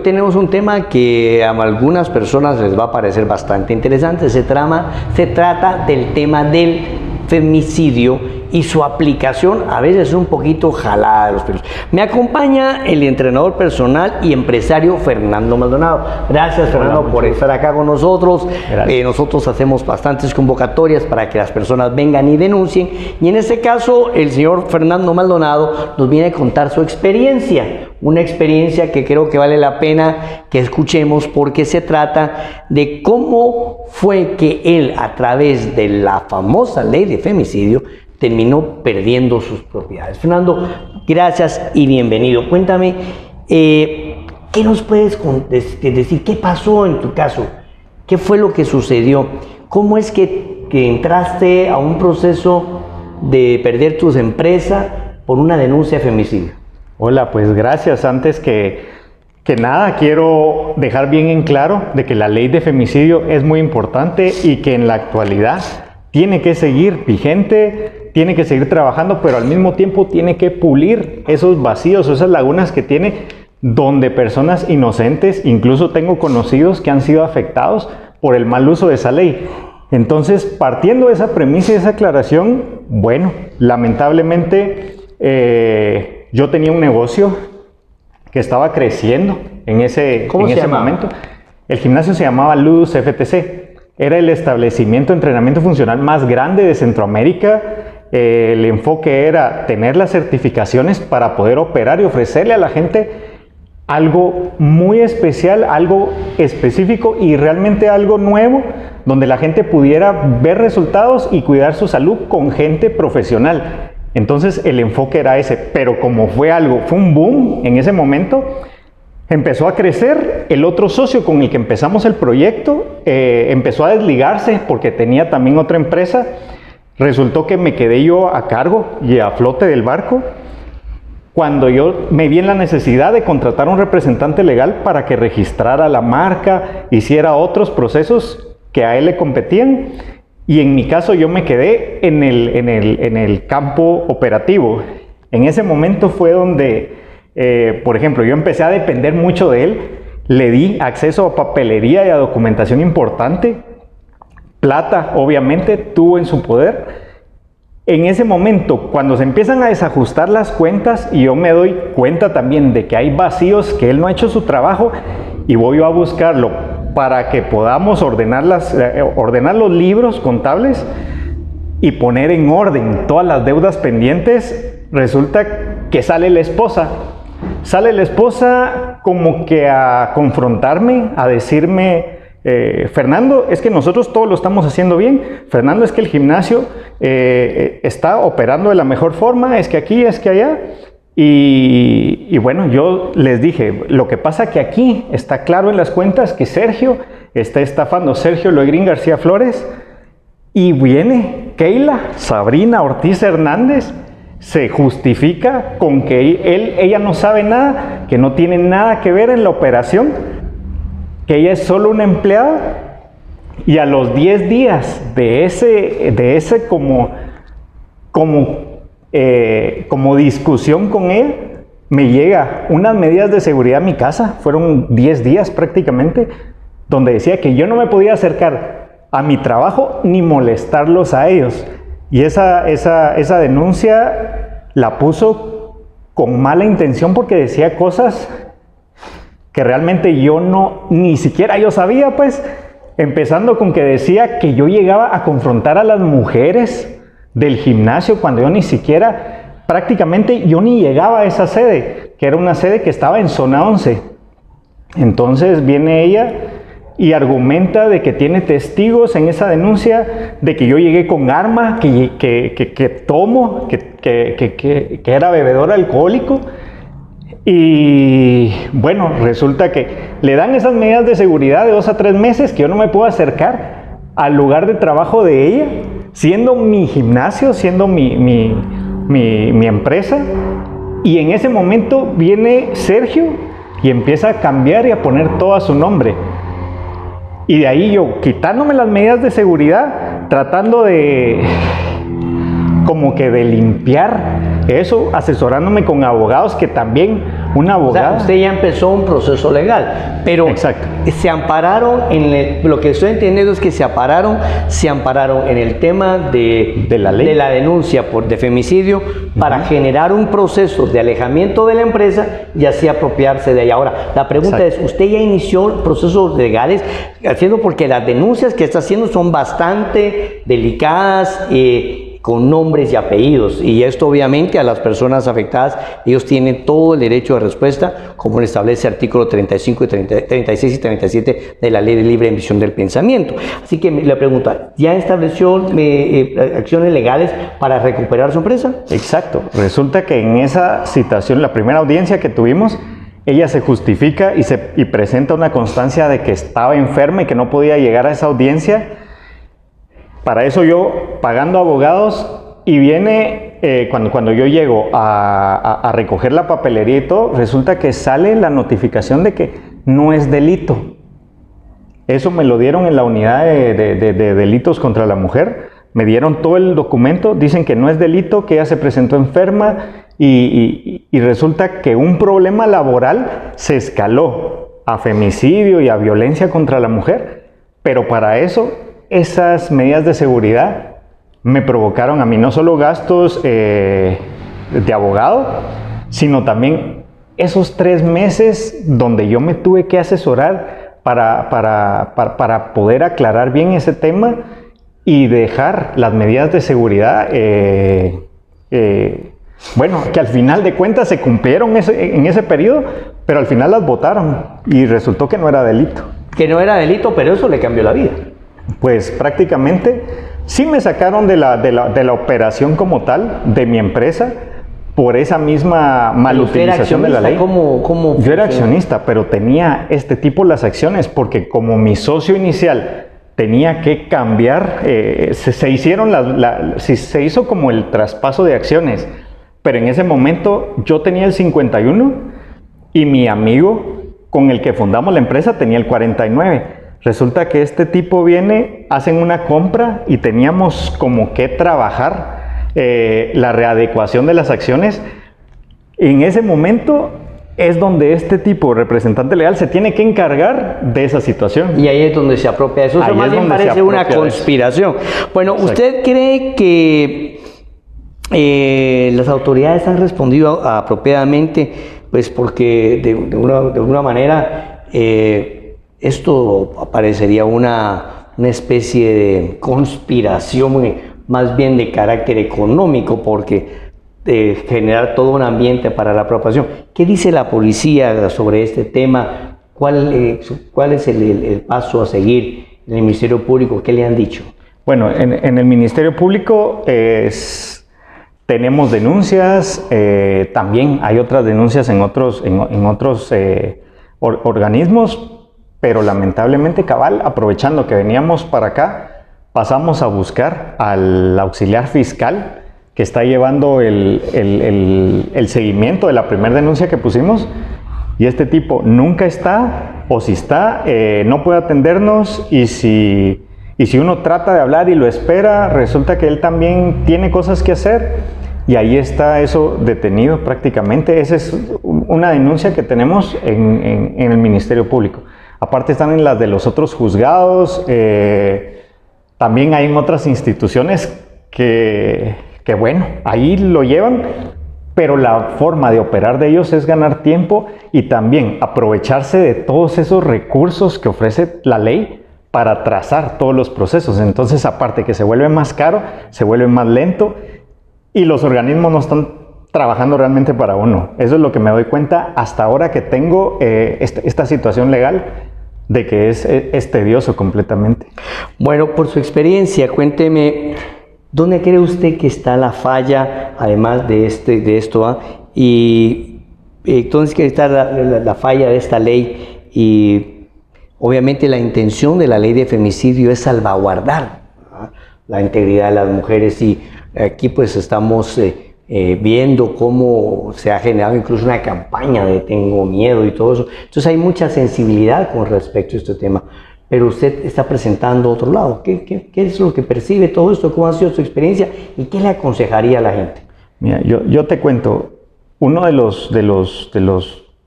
Tenemos un tema que a algunas personas les va a parecer bastante interesante. Se trata del tema del femicidio y su aplicación a veces es un poquito jalada de los pelos. Me acompaña el entrenador personal y empresario Fernando Maldonado. Gracias, Fernando, por estar acá con nosotros. Nosotros hacemos bastantes convocatorias para que las personas vengan y denuncien, y en este caso el señor Fernando Maldonado nos viene a contar su experiencia. Una experiencia que creo que vale la pena que escuchemos, porque se trata de cómo fue que él, a través de la famosa ley de femicidio, terminó perdiendo sus propiedades. Fernando, gracias y bienvenido. Cuéntame, ¿qué nos puedes decir? ¿Qué pasó en tu caso? ¿Qué fue lo que sucedió? ¿Cómo es que entraste a un proceso de perder tus empresas por una denuncia de femicidio? Hola, pues gracias. Antes que nada, quiero dejar bien en claro de que la ley de femicidio es muy importante y que en la actualidad tiene que seguir vigente, tiene que seguir trabajando, pero al mismo tiempo tiene que pulir esos vacíos, esas lagunas que tiene, donde personas inocentes, incluso tengo conocidos que han sido afectados por el mal uso de esa ley. Entonces, partiendo de esa premisa y esa aclaración, bueno, lamentablemente yo tenía un negocio que estaba creciendo en ese momento. El gimnasio se llamaba Ludus FTC. Era el establecimiento de entrenamiento funcional más grande de Centroamérica. El enfoque era tener las certificaciones para poder operar y ofrecerle a la gente algo muy especial, algo específico y realmente algo nuevo, donde la gente pudiera ver resultados y cuidar su salud con gente profesional. Entonces el enfoque era ese, pero como fue un boom en ese momento, empezó a crecer. El otro socio con el que empezamos el proyecto empezó a desligarse porque tenía también otra empresa. Resultó que me quedé yo a cargo y a flote del barco, cuando yo me vi en la necesidad de contratar un representante legal para que registrara la marca, hiciera otros procesos que a él le competían. Y en mi caso yo me quedé en el campo operativo. En ese momento fue donde, por ejemplo, yo empecé a depender mucho de él. Le di acceso a papelería y a documentación importante. Plata, obviamente, tuvo en su poder. En ese momento, cuando se empiezan a desajustar las cuentas y yo me doy cuenta también de que hay vacíos, que él no ha hecho su trabajo, y voy yo a buscarlo para que podamos ordenar los libros contables y poner en orden todas las deudas pendientes, resulta que sale la esposa. Sale la esposa como que a confrontarme, a decirme, Fernando, es que nosotros todo lo estamos haciendo bien. Fernando, es que el gimnasio está operando de la mejor forma, es que aquí, es que allá. Y bueno, yo les dije, lo que pasa que aquí está claro en las cuentas que Sergio está estafando, Sergio Loegrín García Flores, y viene Keila Sabrina Ortiz Hernández, se justifica con que ella no sabe nada, que no tiene nada que ver en la operación, que ella es solo una empleada, y a los 10 días de ese como discusión con ella, me llega unas medidas de seguridad a mi casa. Fueron 10 días prácticamente, donde decía que yo no me podía acercar a mi trabajo ni molestarlos a ellos. Y esa denuncia la puso con mala intención, porque decía cosas que realmente ni siquiera yo sabía, pues, empezando con que decía que yo llegaba a confrontar a las mujeres del gimnasio cuando yo ni siquiera, prácticamente yo ni llegaba a esa sede, que era una sede que estaba en zona 11. Entonces viene ella y argumenta de que tiene testigos en esa denuncia, de que yo llegué con arma, que tomo, que era bebedor alcohólico. Y bueno, resulta que le dan esas medidas de seguridad de 2 a 3 meses, que yo no me puedo acercar al lugar de trabajo de ella, siendo mi gimnasio, siendo mi empresa. Y en ese momento viene Sergio y empieza a cambiar y a poner todo a su nombre. Y de ahí yo, quitándome las medidas de seguridad, tratando de como que de limpiar eso, asesorándome con abogados que también Una abogada. O sea, usted ya empezó un proceso legal, pero Exacto. se ampararon lo que estoy entendiendo es que se ampararon en el tema de la ley, de la denuncia de femicidio para generar un proceso de alejamiento de la empresa y así apropiarse de ella. Ahora, la pregunta es, ¿usted ya inició procesos legales haciendo porque las denuncias que está haciendo son bastante delicadas, con nombres y apellidos, y esto obviamente a las personas afectadas, ellos tienen todo el derecho de respuesta, como lo establece el artículo 35, 36 y 37 de la Ley de Libre Emisión del Pensamiento? Así que le pregunto, ¿ya estableció acciones legales para recuperar su empresa? Exacto. Resulta que en esa citación, la primera audiencia que tuvimos, ella se justifica y presenta una constancia de que estaba enferma y que no podía llegar a esa audiencia. Para eso yo pagando abogados, y viene cuando yo llego a recoger la papelería y todo, resulta que sale la notificación de que no es delito. Eso me lo dieron en la unidad de delitos contra la mujer, me dieron todo el documento, dicen que no es delito, que ella se presentó enferma y resulta que un problema laboral se escaló a femicidio y a violencia contra la mujer, pero para eso esas medidas de seguridad me provocaron a mí no solo gastos de abogado, sino también esos 3 meses donde yo me tuve que asesorar para poder aclarar bien ese tema y dejar las medidas de seguridad, bueno, que al final de cuentas se cumplieron en ese periodo, pero al final las votaron y resultó que no era delito. Que no era delito, pero eso le cambió la vida. Pues prácticamente sí me sacaron de la operación como tal, de mi empresa, por esa misma malutilización de la ley. ¿Cómo yo era accionista, pero tenía las acciones, porque como mi socio inicial tenía que cambiar, se hizo como el traspaso de acciones, pero en ese momento yo tenía el 51 y mi amigo con el que fundamos la empresa tenía el 49. Resulta que este tipo viene, hacen una compra y teníamos como que trabajar la readecuación de las acciones. En ese momento es donde este tipo, representante legal, se tiene que encargar de esa situación. Y ahí es donde se apropia eso. Eso más bien parece una conspiración. Bueno, Exacto. ¿Usted cree que las autoridades han respondido apropiadamente? Pues porque de alguna manera esto parecería una especie de conspiración más bien de carácter económico, porque generar todo un ambiente para la apropiación. ¿Qué dice la policía sobre este tema? ¿Cuál es el paso a seguir en el Ministerio Público? ¿Qué le han dicho? Bueno, en el Ministerio Público tenemos denuncias, también hay otras denuncias en otros organismos, pero lamentablemente, cabal, aprovechando que veníamos para acá, pasamos a buscar al auxiliar fiscal que está llevando el seguimiento de la primera denuncia que pusimos, y este tipo nunca está, o si está, no puede atendernos, y si uno trata de hablar y lo espera, resulta que él también tiene cosas que hacer, y ahí está eso detenido prácticamente. Esa es una denuncia que tenemos en el Ministerio Público. Aparte están en las de los otros juzgados, también hay en otras instituciones que bueno, ahí lo llevan, pero la forma de operar de ellos es ganar tiempo y también aprovecharse de todos esos recursos que ofrece la ley para trazar todos los procesos. Entonces, aparte que se vuelve más caro, se vuelve más lento y los organismos no están trabajando realmente para uno. Eso es lo que me doy cuenta hasta ahora que tengo esta situación legal, de que es tedioso completamente. Bueno, por su experiencia, cuénteme, ¿dónde cree usted que está la falla, además de esto? Y entonces, ¿qué está la falla de esta ley? Y obviamente la intención de la ley de femicidio es salvaguardar la integridad de las mujeres, y aquí pues estamos viendo cómo se ha generado incluso una campaña de tengo miedo y todo eso. Entonces hay mucha sensibilidad con respecto a este tema, pero usted está presentando otro lado. ¿Qué es lo que percibe todo esto? ¿Cómo ha sido su experiencia? ¿Y qué le aconsejaría a la gente? Mira, yo te cuento, uno de los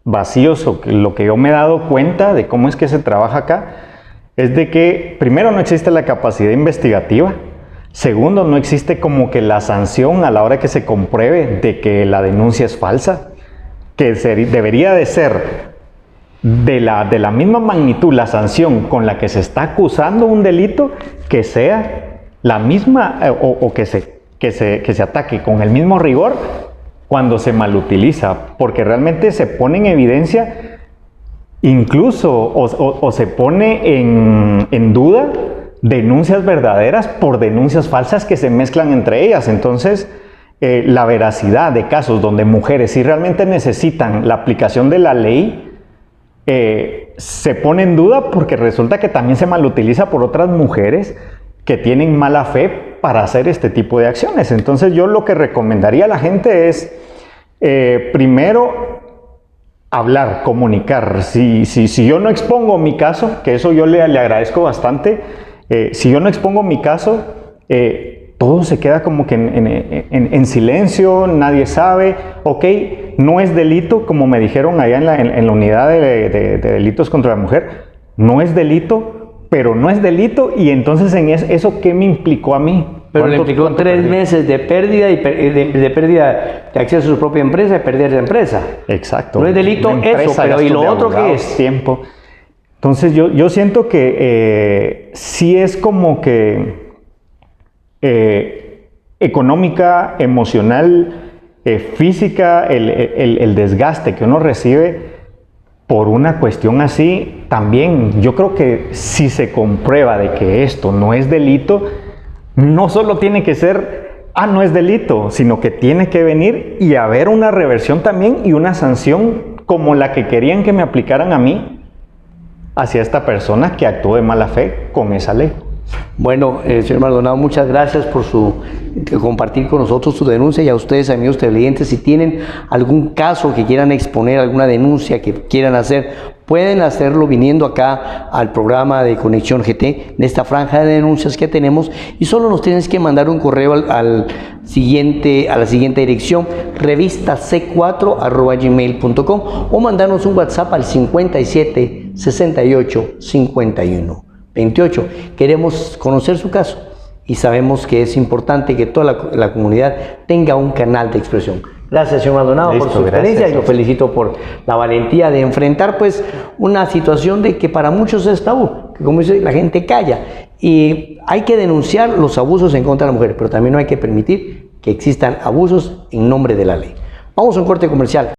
vacíos o lo que yo me he dado cuenta de cómo es que se trabaja acá es de que primero no existe la capacidad investigativa, segundo no existe como que la sanción a la hora que se compruebe de que la denuncia es falsa, que debería de ser de la misma magnitud la sanción con la que se está acusando un delito, que sea la misma o que se ataque con el mismo rigor cuando se malutiliza, porque realmente se pone en evidencia incluso o se pone en duda denuncias verdaderas por denuncias falsas que se mezclan entre ellas. Entonces, la veracidad de casos donde mujeres sí realmente necesitan la aplicación de la ley se pone en duda porque resulta que también se malutiliza por otras mujeres que tienen mala fe para hacer este tipo de acciones. Entonces yo lo que recomendaría a la gente es primero hablar, comunicar. Si yo no expongo mi caso, que eso yo le agradezco bastante, si yo no expongo mi caso, todo se queda como que en silencio, nadie sabe, ok, no es delito, como me dijeron allá en la unidad de delitos contra la mujer, no es delito, pero no es delito, y entonces en eso, ¿qué me implicó a mí? Pero le implicó 3 meses de pérdida de pérdida de acceso a su propia empresa y pérdida de empresa. Exacto. No es delito eso, pero ¿y lo otro qué es? Tiempo. Entonces yo siento que sí es como que económica, emocional, física, el desgaste que uno recibe por una cuestión así. También yo creo que si se comprueba de que esto no es delito, no solo tiene que ser, no es delito, sino que tiene que venir y haber una reversión también y una sanción como la que querían que me aplicaran a mí hacia esta persona que actuó de mala fe con esa ley. Bueno, señor Maldonado, muchas gracias por compartir con nosotros su denuncia, y a ustedes, amigos televidentes, si tienen algún caso que quieran exponer, alguna denuncia que quieran hacer, pueden hacerlo viniendo acá al programa de Conexión GT, de esta franja de denuncias que tenemos, y solo nos tienes que mandar un correo a la siguiente dirección, revistac4@gmail.com, o mandarnos un WhatsApp al 57 68 51 28. Queremos conocer su caso y sabemos que es importante que toda la comunidad tenga un canal de expresión. Gracias, señor Maldonado, por su experiencia, y lo felicito por la valentía de enfrentar pues una situación de que para muchos es tabú, que como dice, la gente calla, y hay que denunciar los abusos en contra de la mujer, pero también no hay que permitir que existan abusos en nombre de la ley. Vamos a un corte comercial.